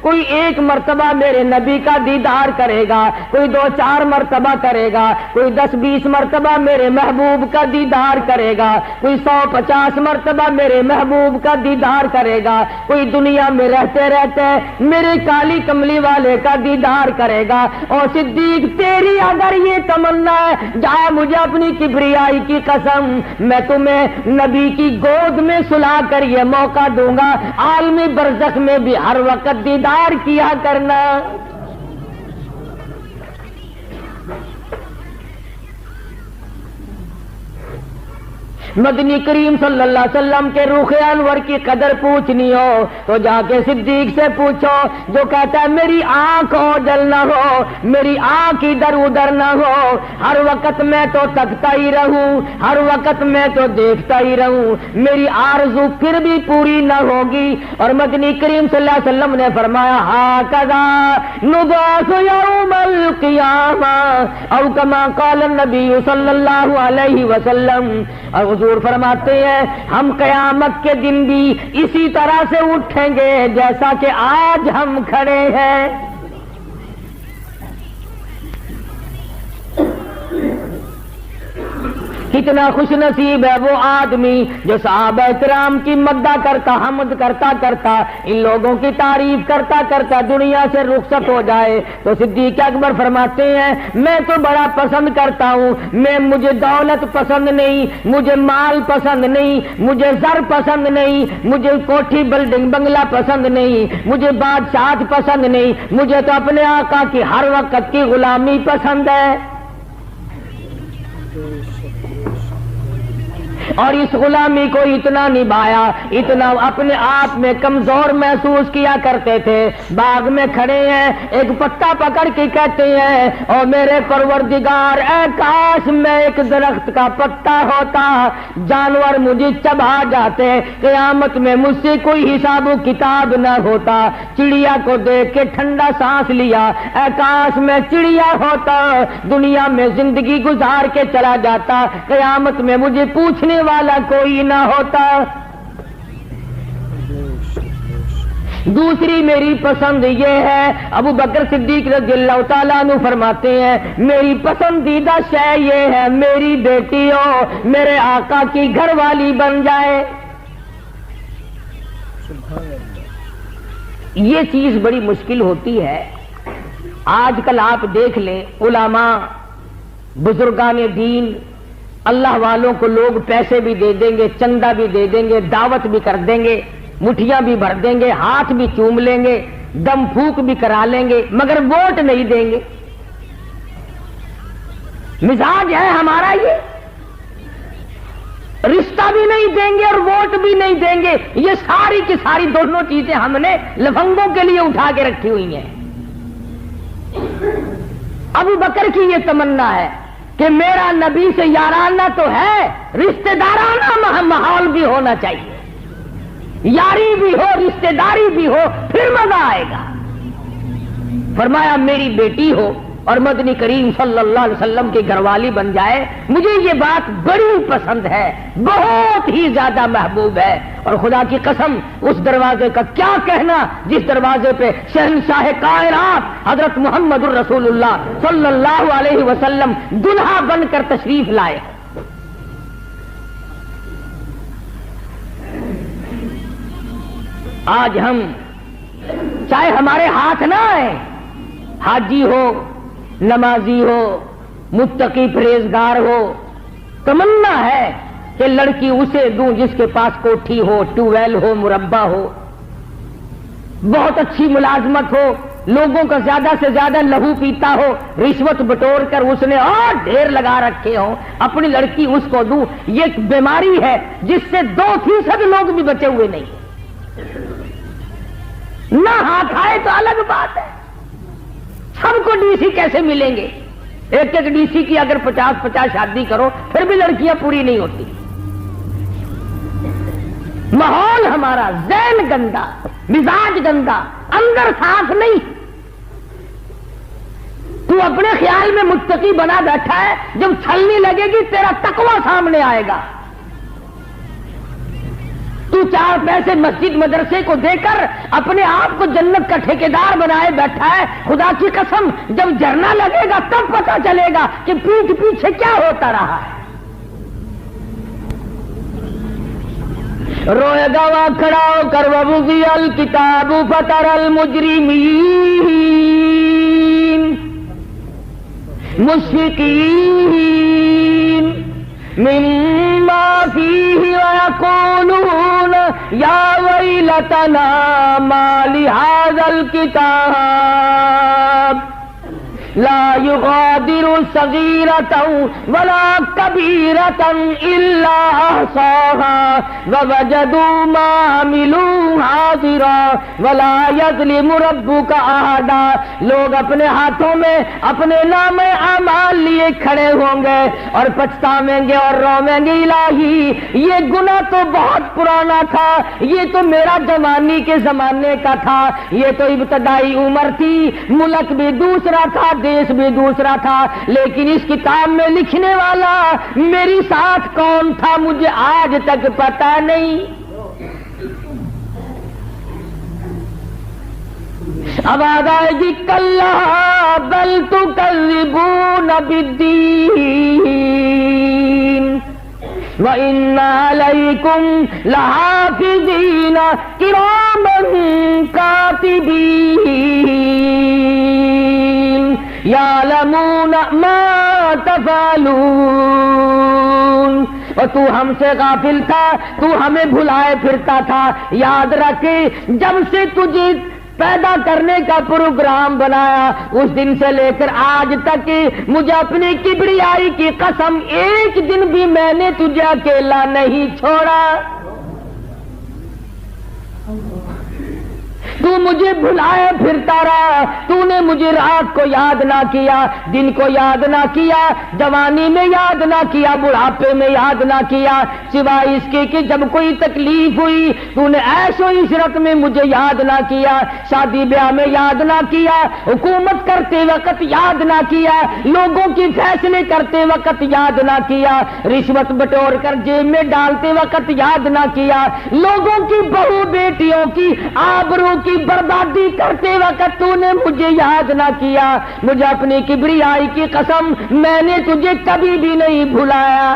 کوئی 1 مرتبہ میرے نبی کا دیدار کرے گا, کوئی 2-4 مرتبہ کرے گا, کوئی 10-20 مرتبہ میرے محبوب کا دیدار کرے گا, کوئی 100-50 مرتبہ میرے محبوب کا دیدار کرے گا, کوئی دنیا میں رہتے رہتے میرے کالی کملی والے کا دیدار کرے گا. اور صدیق تیری اگر یہ تمنا ہے, جا مجھے اپنی کبریائی کی قسم, میں تمہیں نبی کی گود میں سلا کر یہ موقع دوں گا, عالمی برزخ میں بھی ہر وقت دیدار کیا کرنا. مدنی کریم صلی اللہ علیہ وسلم کے رخ انور کی قدر پوچھنی ہو تو جا کے صدیق سے پوچھو, جو کہتا ہے میری آنکھ اوجل نہ ہو, میری آنکھ ادھر ادھر نہ ہو, ہر وقت میں تو تکتا ہی رہوں, ہر وقت میں تو دیکھتا ہی رہوں, میری آرزو پھر بھی پوری نہ ہوگی. اور مدنی کریم صلی اللہ علیہ وسلم نے فرمایا ہاکذا نبعث یوم القیامہ او کما قال النبی صلی اللہ علیہ وسلم. اور حضور فرماتے ہیں ہم قیامت کے دن بھی اسی طرح سے اٹھیں گے جیسا کہ آج ہم کھڑے ہیں. کتنا خوش نصیب ہے وہ آدمی جو صحابہ کرام کی مدح کرتا, حمد کرتا کرتا, ان لوگوں کی تعریف کرتا کرتا دنیا سے رخصت ہو جائے. تو صدیق اکبر فرماتے ہیں میں تو بڑا پسند کرتا ہوں, مجھے دولت پسند نہیں, مجھے مال پسند نہیں, مجھے زر پسند نہیں, مجھے کوٹھی بلڈنگ بنگلہ پسند نہیں, مجھے بادشاہت پسند نہیں, مجھے تو اپنے آقا کی ہر وقت کی غلامی پسند ہے. اور اس غلامی کو اتنا نبھایا, اتنا اپنے آپ میں کمزور محسوس کیا کرتے تھے. باغ میں کھڑے ہیں, ایک پتا پکڑ کے کہتے ہیں او میرے پروردگار, اے کاش میں ایک درخت کا پتا ہوتا, جانور مجھے چبا جاتے, قیامت میں مجھ سے کوئی حساب و کتاب نہ ہوتا. چڑیا کو دیکھ کے ٹھنڈا سانس لیا, اے کاش میں چڑیا ہوتا, دنیا میں زندگی گزار کے چلا جاتا, قیامت میں مجھے پوچھنے والا کوئی نہ ہوتا. دوسری میری پسند یہ ہے, ابو بکر صدیق رضی اللہ تعالیٰ عنہ فرماتے ہیں میری پسندیدہ شے یہ ہے میری بیٹی ہو میرے آقا کی گھر والی بن جائے. یہ چیز بڑی مشکل ہوتی ہے. آج کل آپ دیکھ لیں علماء, بزرگان دین, اللہ والوں کو لوگ پیسے بھی دے دیں گے, چندہ بھی دے دیں گے, دعوت بھی کر دیں گے, مٹھیاں بھی بھر دیں گے, ہاتھ بھی چوم لیں گے, دم پھونک بھی کرا لیں گے, مگر ووٹ نہیں دیں گے. مزاج ہے ہمارا یہ, رشتہ بھی نہیں دیں گے اور ووٹ بھی نہیں دیں گے. یہ ساری کی ساری دونوں چیزیں ہم نے لفنگوں کے لیے اٹھا کے رکھی ہوئی ہیں. ابو بکر کی یہ تمنا ہے کہ میرا نبی سے یارانہ تو ہے, رشتہ دارانہ ماحول بھی ہونا چاہیے, یاری بھی ہو, رشتہ داری بھی ہو, پھر مزہ آئے گا. فرمایا میری بیٹی ہو اور مدنی کریم صلی اللہ علیہ وسلم کی گھر والی بن جائے, مجھے یہ بات بڑی پسند ہے, بہت ہی زیادہ محبوب ہے. اور خدا کی قسم اس دروازے کا کیا کہنا جس دروازے پہ شہنشاہ کائنات حضرت محمد الرسول اللہ صلی اللہ علیہ وسلم دلہا بن کر تشریف لائے. آج ہم چاہے ہمارے ہاتھ نہ آئے, حاجی ہو, نمازی ہو, متقی پرہیزگار ہو, تمنا ہے کہ لڑکی اسے دوں جس کے پاس کوٹھی ہو, ٹیوب ویل ہو, مربع ہو, بہت اچھی ملازمت ہو, لوگوں کا زیادہ سے زیادہ لہو پیتا ہو, رشوت بٹور کر اس نے اور ڈھیر لگا رکھے ہوں, اپنی لڑکی اس کو دوں. یہ ایک بیماری ہے جس سے 2% لوگ بھی بچے ہوئے نہیں. نہ ہاتھ آئے تو الگ بات ہے, سب کو ڈی سی کیسے ملیں گے؟ ایک ایک ڈی سی کی اگر 50-50 شادی کرو پھر بھی لڑکیاں پوری نہیں ہوتی. ماحول ہمارا ذہن گندا, مزاج گندا, اندر صاف نہیں. تو اپنے خیال میں متقی بنا بیٹھا ہے, جب چھلنی لگے گی تیرا تقوی سامنے آئے گا. تو 4 پیسے مسجد مدرسے کو دے کر اپنے آپ کو جنت کا ٹھیکیدار بنائے بیٹھا ہے. خدا کی قسم جب جھرنا لگے گا تب پتہ چلے گا کہ پیٹھ پیچھے کیا ہوتا رہا ہے. روئے گا وا کھڑا ہو کر ووضع الکتاب فتر المجرمین مشفقین مما فیہ ویقولون یا ویلتنا ما لہذا الکتاب لا یغادر صغیرۃ ولا کبیرۃ الا احصاها ووجدوا ما عملوا حاضرا ولا یظلم ربک احدا. لوگ اپنے ہاتھوں میں اپنے نام اعمال لیے کھڑے ہوں گے اور پچھتاویں گے اور رویں گے الہی یہ گناہ تو بہت پرانا تھا, یہ تو میرا جوانی کے زمانے کا تھا, یہ تو ابتدائی عمر تھی, ملک بھی دوسرا تھا, دیش بھی دوسرا تھا, لیکن اس کتاب میں لکھنے والا میری ساتھ کون تھا مجھے آج تک پتا نہیں. آواز آئے گی کلا بل تکذبون بالدین وَإِنَّ عَلَيْكُمْ لَحَافِظِينَ كِرَامًا كَاتِبِينَ يَعْلَمُونَ مَا تَفْعَلُونَ. اور تو ہم سے غافل تھا, تو ہمیں بھلائے پھرتا تھا. یاد رکھ جب سے تجھے پیدا کرنے کا پروگرام بنایا اس دن سے لے کر آج تک مجھے اپنی کبریائی کی قسم ایک دن بھی میں نے تجھے اکیلا نہیں چھوڑا. تو مجھے بھلائے پھرتا رہا, تو نے مجھے رات کو یاد نہ کیا, دن کو یاد نہ کیا, جوانی میں یاد نہ کیا, بڑھاپے میں یاد نہ کیا, سوائے اس کے کہ جب کوئی تکلیف ہوئی تو نے عیش و عشرت میں مجھے یاد نہ کیا, شادی بیاہ میں یاد نہ کیا, حکومت کرتے وقت یاد نہ کیا, لوگوں کی فیصلے کرتے وقت یاد نہ کیا, رشوت بٹور کر جیب میں ڈالتے وقت یاد نہ کیا, لوگوں کی بہو بیٹیوں کی آبرو کی بربادی کرتے وقت تو نے مجھے یاد نہ کیا. مجھے اپنی کبریائی کی قسم میں نے تجھے کبھی بھی نہیں بھلایا.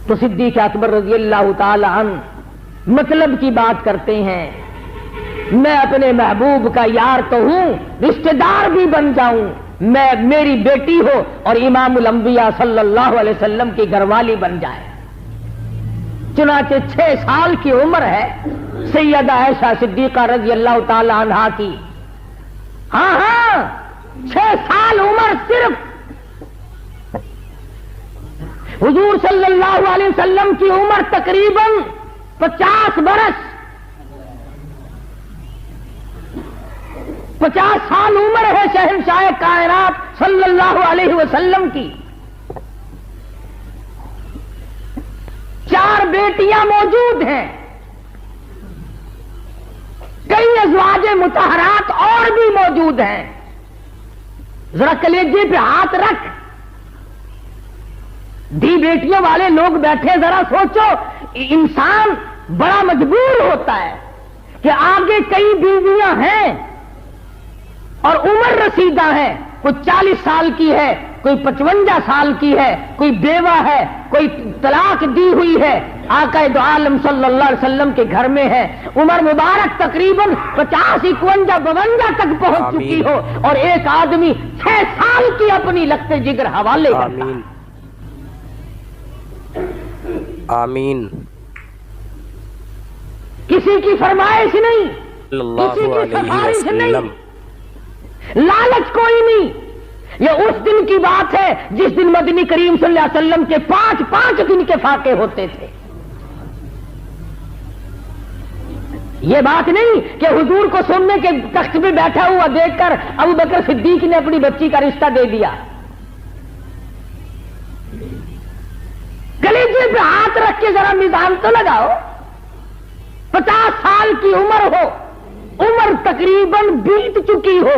تو صدیق اکبر رضی اللہ تعالی عنہ مطلب کی بات کرتے ہیں, میں اپنے محبوب کا یار تو ہوں, رشتہ دار بھی بن جاؤں, میں میری بیٹی ہو اور امام الانبیاء صلی اللہ علیہ وسلم کی گھر والی بن جائے. چنانچہ 6 سال کی عمر ہے سیدہ عائشہ صدیقہ رضی اللہ تعالی عنہا کی. ہاں 6 سال عمر صرف. حضور صلی اللہ علیہ وسلم کی عمر تقریباً 50 برس, 50 سال عمر ہے شہنشاہ کائنات صلی اللہ علیہ وسلم کی. 4 بیٹیاں موجود ہیں, کئی ازواج مطہرات اور بھی موجود ہیں. ذرا کلیجے پہ ہاتھ رکھ, دی بیٹیوں والے لوگ بیٹھے, ذرا سوچو انسان بڑا مجبور ہوتا ہے کہ آگے کئی بیویاں ہیں اور عمر رسیدہ ہے, کوئی 40 سال کی ہے, کوئی 55 سال کی ہے, کوئی بیوہ ہے, کوئی طلاق دی ہوئی ہے, آقا دو عالم صلی اللہ علیہ وسلم کے گھر میں ہے, عمر مبارک تقریباً 50 51 52 تک پہنچ چکی ہو اور ایک آدمی 6 سال کی اپنی لگتے جگر حوالے کرتا ہے. آمین. کسی کی فرمائش نہیں, کسی کی سفارش نہیں, لالچ کوئی نہیں. یہ اس دن کی بات ہے جس دن مدنی کریم صلی اللہ علیہ وسلم کے 5 دن کے فاقے ہوتے تھے. یہ بات نہیں کہ حضور کو سننے کے تخت پہ بیٹھا ہوا دیکھ کر ابو بکر صدیق نے اپنی بچی کا رشتہ دے دیا. کلیجے پہ ہاتھ رکھ کے ذرا میزان تو لگاؤ. 50 سال کی عمر ہو, عمر تقریباً بیت چکی ہو,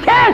6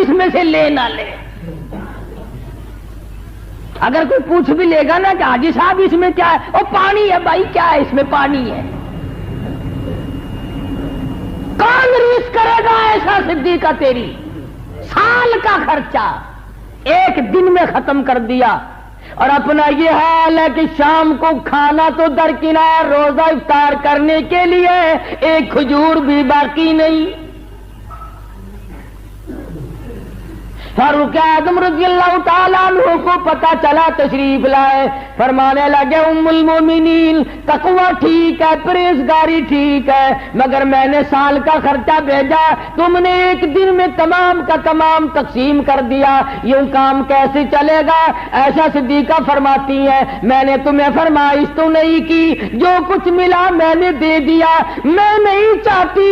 اس میں سے لے نہ لے. اگر کوئی پوچھ بھی لے گا نا کہ حاجی صاحب اس میں کیا ہے، وہ پانی ہے بھائی. کیا ہے اس میں؟ پانی ہے. کون ریس کرے گا ایسا صدیقہ؟ تیری سال کا خرچہ ایک دن میں ختم کر دیا. اور اپنا یہ حال ہے کہ شام کو کھانا تو درکنار، روزہ افطار کرنے کے لیے ایک کھجور بھی باقی نہیں. فاروق اعظم رضی اللہ تعالیٰ عنہ کو پتا چلا، تشریف لائے، فرمانے لگے ام المومنین تقوی ٹھیک ہے، پرہیزگاری ٹھیک ہے، مگر میں نے سال کا خرچہ بھیجا، تم نے ایک دن میں تمام کا تمام تقسیم کر دیا، یہ کام کیسے چلے گا؟ ایسا صدیقہ فرماتی ہے میں نے تمہیں فرمائش تو نہیں کی، جو کچھ ملا میں نے دے دیا. میں نہیں چاہتی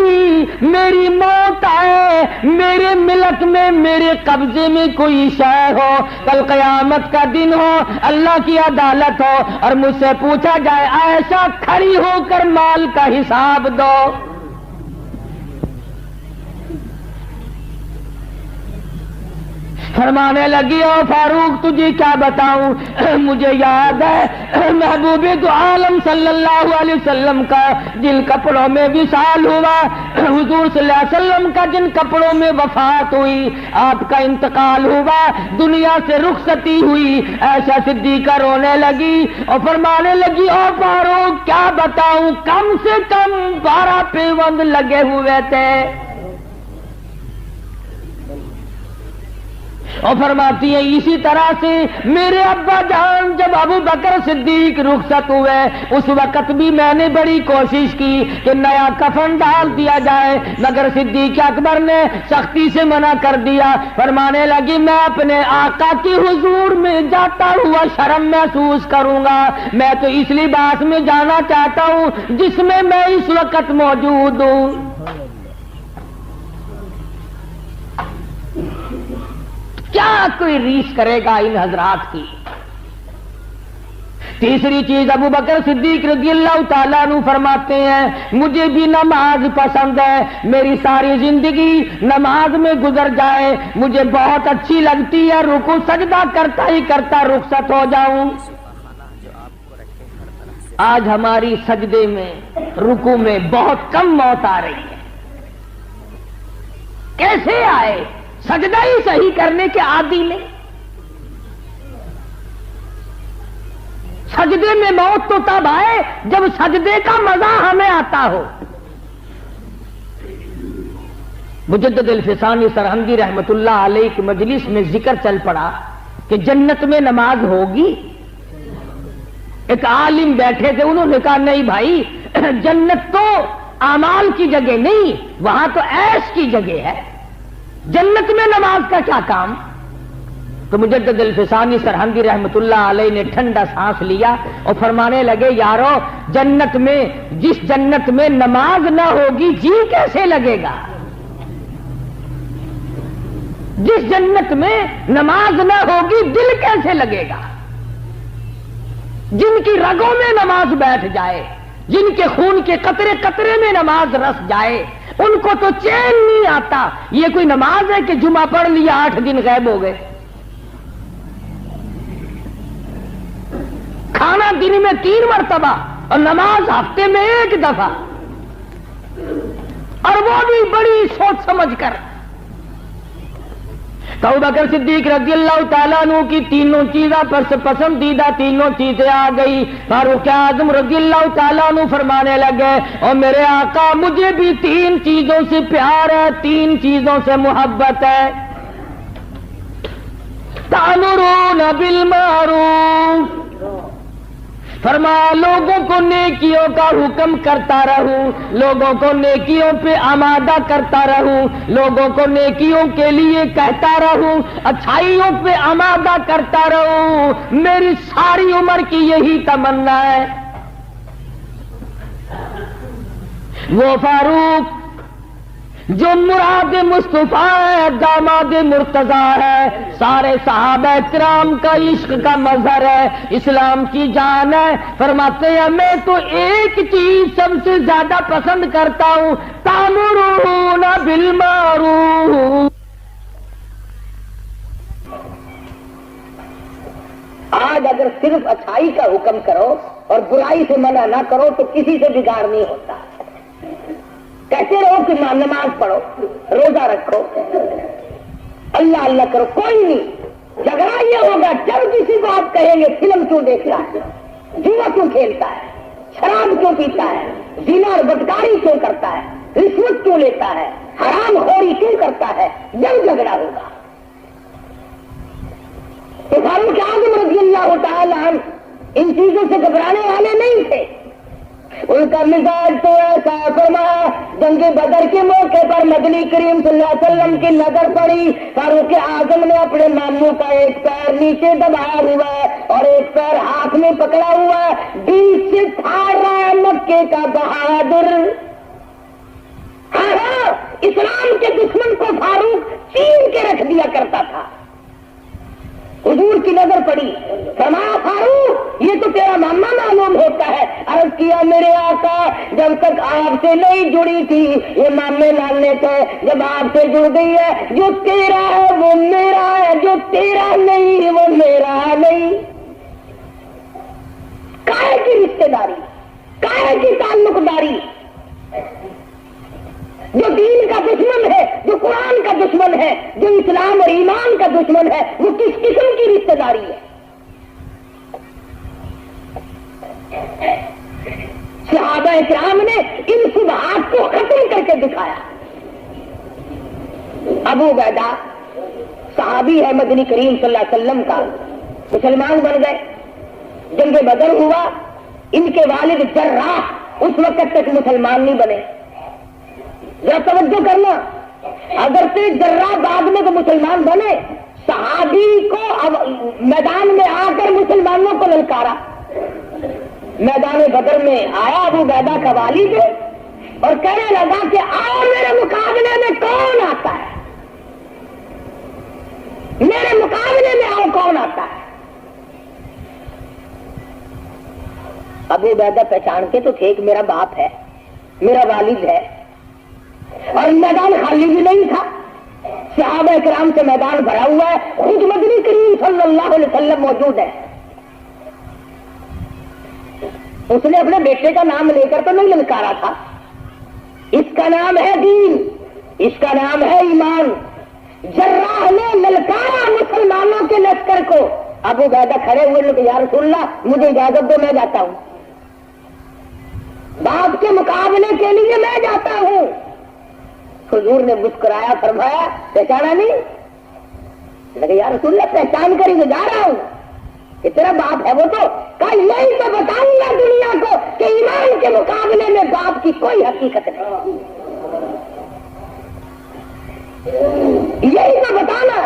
میری موت آئے، میرے ملک میں میرے قبضے میں کوئی شے ہو، کل قیامت کا دن ہو، اللہ کی عدالت ہو اور مجھ سے پوچھا جائے عائشہ کھڑی ہو کر مال کا حساب دو. فرمانے لگی او فاروق تجھے کیا بتاؤں، مجھے یاد ہے محبوب دو عالم صلی اللہ علیہ وسلم کا جن کپڑوں میں وصال ہوا، حضور صلی اللہ علیہ وسلم کا جن کپڑوں میں وفات ہوئی، آپ کا انتقال ہوا، دنیا سے رخصتی ہوئی. ایسا صدیقہ رونے لگی اور فرمانے لگی او فاروق کیا بتاؤں، کم سے کم 12 پیوند لگے ہوئے تھے. اور فرماتی ہے اسی طرح سے میرے ابا جان جب ابو بکر صدیق رخصت ہوئے اس وقت بھی میں نے بڑی کوشش کی کہ نیا کفن ڈال دیا جائے، مگر صدیق اکبر نے سختی سے منع کر دیا. فرمانے لگی میں اپنے آقا کی حضور میں جاتا ہوا شرم محسوس کروں گا، میں تو اس لباس میں جانا چاہتا ہوں جس میں میں اس وقت موجود ہوں. کیا کوئی ریس کرے گا ان حضرات کی؟ تیسری چیز ابو بکر صدیق رضی اللہ تعالیٰ عنہ فرماتے ہیں مجھے بھی نماز پسند ہے، میری ساری زندگی نماز میں گزر جائے، مجھے بہت اچھی لگتی ہے، رکوع سجدہ کرتا ہی کرتا رخصت ہو جاؤں. آج ہماری سجدے میں رکوع میں بہت کم موت آ رہی ہے. کیسے آئے؟ سجدہ ہی صحیح کرنے کے عادی نہیں. سجدے میں موت تو تب آئے جب سجدے کا مزہ ہمیں آتا ہو. مجدد الفسانی سرہندی رحمت اللہ علیہ کی مجلس میں ذکر چل پڑا کہ جنت میں نماز ہوگی. ایک عالم بیٹھے تھے، انہوں نے کہا نہیں بھائی، جنت تو اعمال کی جگہ نہیں، وہاں تو عیش کی جگہ ہے، جنت میں نماز کا کیا کام؟ تو مجدد الفسانی سرہندی رحمت اللہ علیہ نے ٹھنڈا سانس لیا اور فرمانے لگے یارو جنت میں، جس جنت میں نماز نہ ہوگی جی کیسے لگے گا؟ جس جنت میں نماز نہ ہوگی دل کیسے لگے گا؟ جن کی رگوں میں نماز بیٹھ جائے، جن کے خون کے قطرے قطرے میں نماز رس جائے، ان کو تو چین نہیں آتا. یہ کوئی نماز ہے کہ جمعہ پڑھ لیا 8 دن غائب ہو گئے؟ کھانا دن میں 3 مرتبہ اور نماز ہفتے میں 1 دفعہ، اور وہ بھی بڑی سوچ سمجھ کر. تو ابو بکر صدیق رضی اللہ تعالیٰ عنہ کی تینوں چیزیں پر سے پسندیدہ تینوں چیزیں آ گئی. فاروق اعظم رضی اللہ تعالیٰ عنہ فرمانے لگے اور میرے آقا مجھے بھی 3 چیزوں سے پیار ہے، 3 چیزوں سے محبت ہے. تأمرون بالمعروف، فرمایا لوگوں کو نیکیوں کا حکم کرتا رہوں، لوگوں کو نیکیوں پہ آمادہ کرتا رہوں، لوگوں کو نیکیوں کے لیے کہتا رہوں، اچھائیوں پہ آمادہ کرتا رہوں. میری ساری عمر کی یہی تمنا ہے. وہ فاروق جو مراد مصطفیٰ ہے، داماد مرتضیٰ ہے، سارے صحابہ کرام کا عشق کا مظہر ہے، اسلام کی جان ہے. فرماتے ہیں میں تو ایک چیز سب سے زیادہ پسند کرتا ہوں، تأمرون بالمعروف، صرف اچھائی کا حکم کرو اور برائی سے منع نہ کرو تو کسی سے بگاڑ نہیں ہوتا. کہتے رہو کہ نماز پڑھو, روزہ رکھو, اللہ اللہ کرو, کوئی نہیں. جھگڑا یہ ہوگا جب کسی کو آپ کہیں گے فلم کیوں دیکھتا ہے, جوا کیوں کھیلتا ہے, شراب کیوں پیتا ہے, زنا اور بدکاری کیوں کرتا ہے, رشوت کیوں لیتا ہے, حرام خوری کیوں کرتا ہے, جب جھگڑا ہوگا. تو فاروق اعظم رضی اللہ تعالی عنہ ان چیزوں سے گھبرانے والے نہیں تھے. ان کا مزاج تو ایسا, فرمایا جنگ بدر کے موقع پر مدنی کریم صلی اللہ علیہ وسلم کی نظر پڑی, فاروق اعظم نے اپنے ماموں کا ایک پیر نیچے دبایا ہوا ہے اور ایک پیر ہاتھ میں پکڑا ہوا ہے, بیچ سے پھاڑ رہا ہے مکے کا بہادر. ہاں, اسلام کے دشمن کو فاروق چین کے رکھ دیا کرتا تھا. حضور کی نظر پڑی, فرمایا فاروق یہ تو تیرا ماما معلوم ہوتا ہے. عرض کیا میرے آقا جب تک آپ سے نہیں جڑی تھی یہ مامے نانے تھے, جب آپ سے جڑ گئی ہے جو تیرا ہے وہ میرا ہے, جو تیرا نہیں وہ میرا نہیں. کائے کی رشتے داری, کائے کی تعلق داری. جو دین کا دشمن ہے, جو قرآن کا دشمن ہے, جو اسلام اور ایمان کا دشمن ہے, وہ کس قسم کی رشتے داری ہے. صحابہ کرام نے ان شبہات کو ختم کر کے دکھایا. ابو عبیدہ صحابی ہے مدنی کریم صلی اللہ علیہ وسلم کا, مسلمان بن گئے. جنگ بدر ہوا, ان کے والد جراح اس وقت تک مسلمان نہیں بنے. ذرا توجہ کرنا, اگر سے جراح بعد میں تو مسلمان بنے, صحابی کو اب میدان میں آ کر مسلمانوں کو للکارا. میدان بدر میں آیا ابو عبیدہ کا والد اور کہنے لگا کہ آؤ میرے مقابلے میں کون آتا ہے, میرے مقابلے میں آؤ کون آتا ہے. ابو عبیدہ پہچانتے تو تھے کہ میرا باپ ہے, میرا والد ہے, اور میدان خالی بھی نہیں تھا. صحابہ کرام سے میدان بھرا ہوا ہے, خود مدنی کریم صلی اللہ علیہ وسلم موجود ہے. اس نے اپنے بیٹے کا نام لے کر تو نہیں للکارا تھا, اس کا نام ہے دین, اس کا نام ہے ایمان. جراح نے للکارا مسلمانوں کے لشکر کو. ابو عبیدہ کھڑے ہوئے لوگ, یا رسول اللہ مجھے اجازت دو میں جاتا ہوں, باپ کے مقابلے کے لیے میں جاتا ہوں. حضور نے مسکرایا, فرمایا پہچانا نہیں؟ لگے یا رسول اللہ پہچان کر ہی جا رہا ہوں کہ تیرا باپ ہے. وہ تو کہا یہی تو بتاؤں گا دنیا کو کہ ایمان کے مقابلے میں باپ کی کوئی حقیقت نہیں, یہی تو بتانا.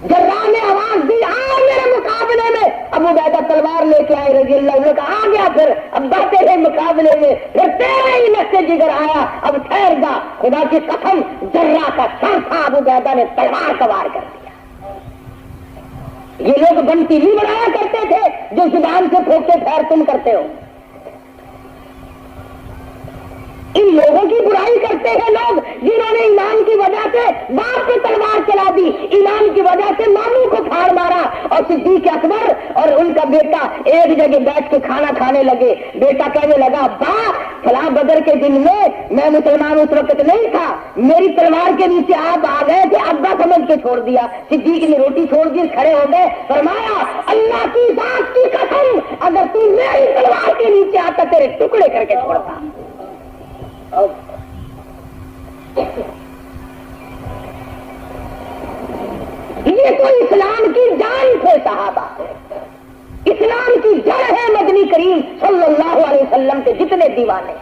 جراح نے آواز دی آؤ میرے مقابلے میں. ابو عبیدہ تلوار لے کے آئے رضی اللہ عنہ, کہا آ گیا پھر اب تیرے مقابلے میں, پھر تیرا ہی نقص جگر آیا, اب ٹھہر جا. خدا کی قسم جراح کا سر تھا, ابو عبیدہ نے تلوار کا وار کر دیا. یہ لوگ بنتی نہیں بنایا کرتے تھے جو زبان سے پھونکتے پھیر تم کرتے ہو. ان لوگوں کی برائی کرتے ہیں لوگ جنہوں نے ایمان کی وجہ سے باپ پہ تلوار چلا دی, ایمان کی وجہ سے ماموں کو پھاڑ مارا. اور صدیق اکبر اور ان کا بیٹا ایک جگہ بیٹھ کے کھانا کھانے لگے. بیٹا کہنے لگا با فلاں بدر کے دن میں مسلمان اس وقت نہیں تھا, میری تلوار کے نیچے آپ آ گئے تھے, ابا سمجھ کے چھوڑ دیا. صدیق نے روٹی چھوڑ دی, کھڑے ہو گئے, فرمایا اللہ کی ذات کی قسم اگر تم میری تلوار کے نیچے آتا تیرے ٹکڑے کر کے چھوڑتا. یہ تو اسلام کی جان تھے صحابہ, اسلام کی جڑ ہے مدنی کریم صلی اللہ علیہ وسلم کے جتنے دیوانے.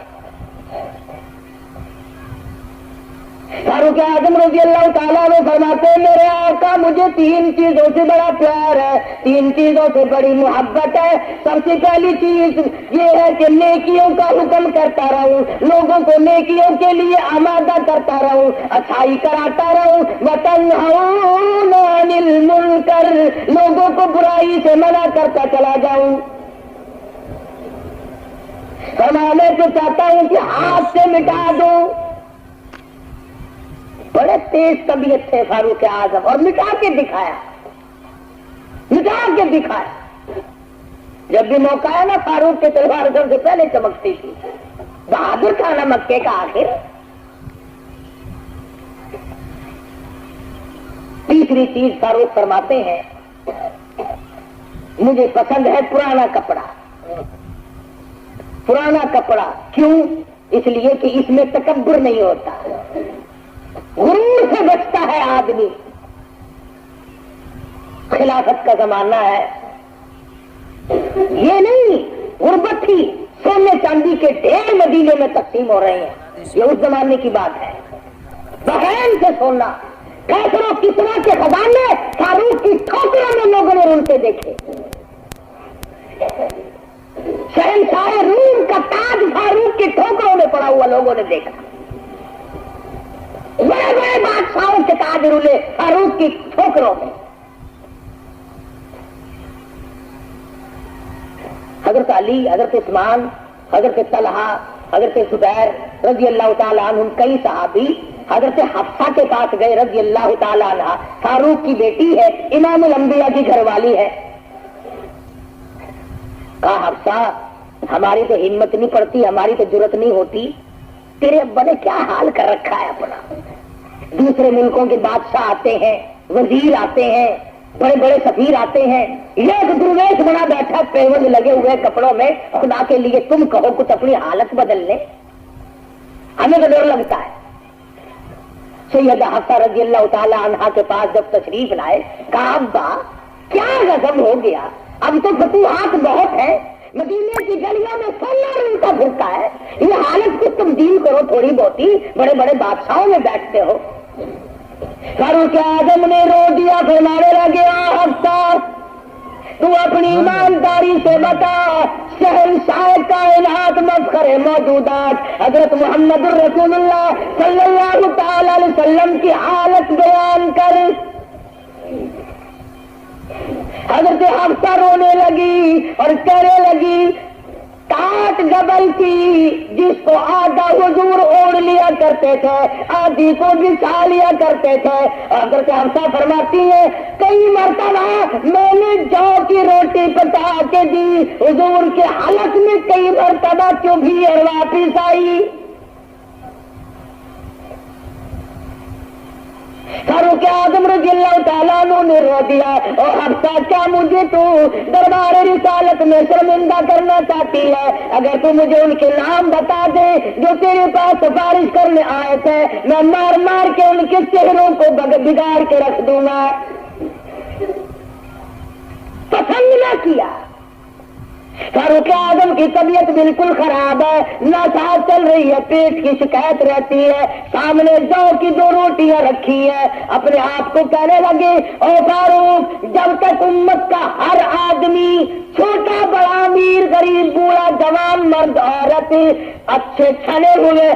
فاروق اعظم رضی اللہ تعالیٰ نے فرماتے ہیں میرے آقا مجھے 3 چیزوں سے بڑا پیار ہے, 3 چیزوں سے بڑی محبت ہے. سب سے پہلی چیز یہ ہے کہ نیکیوں کا حکم کرتا رہوں, لوگوں کو نیکیوں کے لیے آمادہ کرتا رہوں, اچھائی کراتا رہوں. وَتَنْهَوْنَ عَنِ الْمُنْكَرِ, لوگوں کو برائی سے منع کرتا چلا جاؤں. فرمانے تو چاہتا ہوں کہ ہاتھ سے مٹا دوں. بڑے تیز طبیعت تھے فاروق اعظم اور مٹا کے دکھایا. مٹا کے دکھایا. جب بھی موقع ہے نا فاروق کی تلوار سب سے پہلے چمکتی تھی. بہادر تھا نا مکے کا آخر. تیسری چیز فاروق فرماتے ہیں مجھے پسند ہے پرانا کپڑا. پرانا کپڑا کیوں؟ اس لیے کہ اس میں تکبر نہیں ہوتا, غرور سے بچتا ہے آدمی. خلافت کا زمانہ ہے, یہ نہیں غربت تھی, سونے چاندی کے ڈھیر مدینے میں تقسیم ہو رہے ہیں. یہ اس زمانے کی بات ہے. بہن سے سونا, کیسروں کسرا کے خزانے فاروق کی ٹھوکروں میں لوگوں نے رولتے دیکھے. شہنشاہ روم کا تاج فاروق کی ٹھوکروں میں پڑا ہوا لوگوں نے دیکھا. بڑے بڑے بادشاہوں کے تاج رولے فاروق کی ٹھوکروں میں. حضرت علی, حضرت عثمان, حضرت طلحہ, حضرت زبیر رضی اللہ تعالیٰ عنہ, کئی صحابی حضرت حفصہ کے پاس گئے رضی اللہ تعالیٰ عنہ. فاروق کی بیٹی ہے, امام الانبیاء کی گھر والی ہے. کہا حفصہ ہماری تو ہمت نہیں پڑتی, ہماری تو جرت نہیں ہوتی, تیرے ابا نے کیا حال کر رکھا ہے اپنا. دوسرے ملکوں کے بادشاہ آتے ہیں, وزیر آتے ہیں, بڑے بڑے سفیر آتے ہیں, ایک درویش بنا بیٹھا پیون لگے ہوئے کپڑوں میں. خدا کے لیے تم کہو کچھ اپنی حالت بدل لے, ہمیں تو ڈر لگتا ہے. سیدہ حفصہ رضی اللہ تعالی عنہا کے پاس جب تشریف لائے, کہا ابا کیا غضب ہو گیا, اب تو فتوحات بہت ہے, مدینے کی گلیوں میں سونا رولتا پھرتا ہے, یہ حالت کو تبدیل کرو تھوڑی بہتی, بڑے بڑے بادشاہوں میں بیٹھتے ہو. فاروق اعظم نے رو دیا, فرمانے لگے حفصہ تو اپنی ایمانداری سے بتا, شہنشاہ کائنات مفخر موجودات حضرت محمد الرسول اللہ صلی اللہ تعالی علیہ وسلم کی حالت بیان کر. حضرت حفصہ رونے لگی اور کہنے لگی کاٹ گبل کی جس کو آدھا حضور اوڑھ لیا کرتے تھے, آدھی کو بچھا لیا کرتے تھے. حضرت حفصہ فرماتی ہے کئی مرتبہ میں نے جو کی روٹی پکا کے دی, حضور کے حلق میں کئی مرتبہ چبھی اور واپس آئی. فاروق اعظم رضی اللہ تعالیٰ عنہ نے رو دیا, اور حفصہ کیا مجھے تو دربار رسالت میں شرمندہ کرنا چاہتی ہے؟ اگر تو مجھے ان کے نام بتا دے جو تیرے پاس سفارش کرنے آئے تھے, میں مار مار کے ان کے چہروں کو بگاڑ کے رکھ دوں گا. پسند نہ کیا. فاروق اعظم کی طبیعت بالکل خراب ہے, ناساز چل رہی ہے, پیٹ کی شکایت رہتی ہے, سامنے جو کی 2 روٹیاں رکھی ہے. اپنے آپ کو کہنے لگے او فاروق, جب تک امت کا ہر آدمی, چھوٹا بڑا, امیر غریب, بوڑھا جوان, مرد عورت, اچھے چھنے ہوئے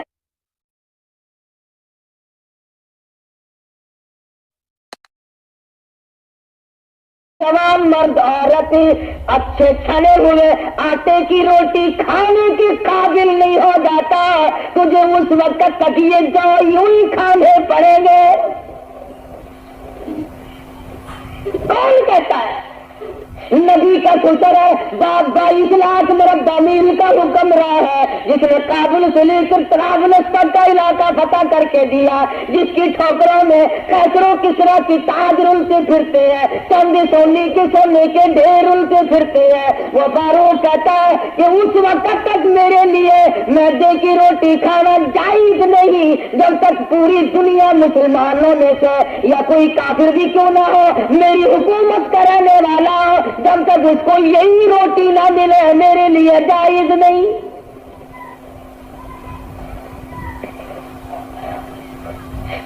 جوان مرد عورت اچھے چھنے ہوئے آٹے کی روٹی کھانے کے قابل نہیں ہو جاتا, تجھے اس وقت تک یہ جو یوں ہی کھانے پڑیں گے. کون کہتا ہے؟ نبی کا شکر ہے, 22 لاکھ مربع میل کا حکم رہا ہے, جس نے کابل سے لے کر طرابلس تک کا علاقہ فتح کر کے دیا, جس کی ٹھوکروں میں کیسروں کسرا کی تاج رلتے پھرتے ہیں, چاندی سونے کے ڈھیر رلتے پھرتے ہیں. وہ فاروق کہتا ہے کہ اس وقت تک میرے لیے میدے کی روٹی کھانا جائز نہیں, جب تک پوری دنیا مسلمانوں میں سے یا کوئی کافر بھی کیوں نہ ہو, میری حکومت کرنے والا ہو, جب تک اس کو یہی روٹی نہ ملے میرے لیے جائز نہیں.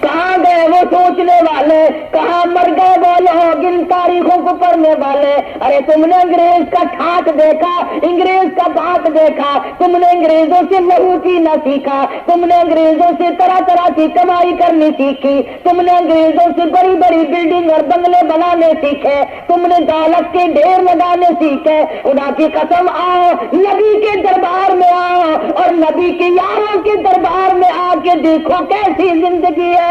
کہاں گئے وہ سوچنے والے, کہاں مر گئے وہ لوگ ان تاریخوں کو پڑھنے والے. ارے تم نے انگریز کا ٹھاٹ دیکھا, انگریز کا بات دیکھا, تم نے انگریزوں سے لہو پینا سیکھا, تم نے انگریزوں سے طرح طرح کی کمائی کرنی سیکھی, تم نے انگریزوں سے بڑی بڑی بلڈنگ اور بنگلے بنانے سیکھے, تم نے دولت کے ڈھیر لگانے سیکھے. خدا کی قسم آؤ, نبی کے دربار میں آؤ اور نبی کے یاروں کے دربار میں آ کے دیکھو کیسی زندگی ہے.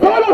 2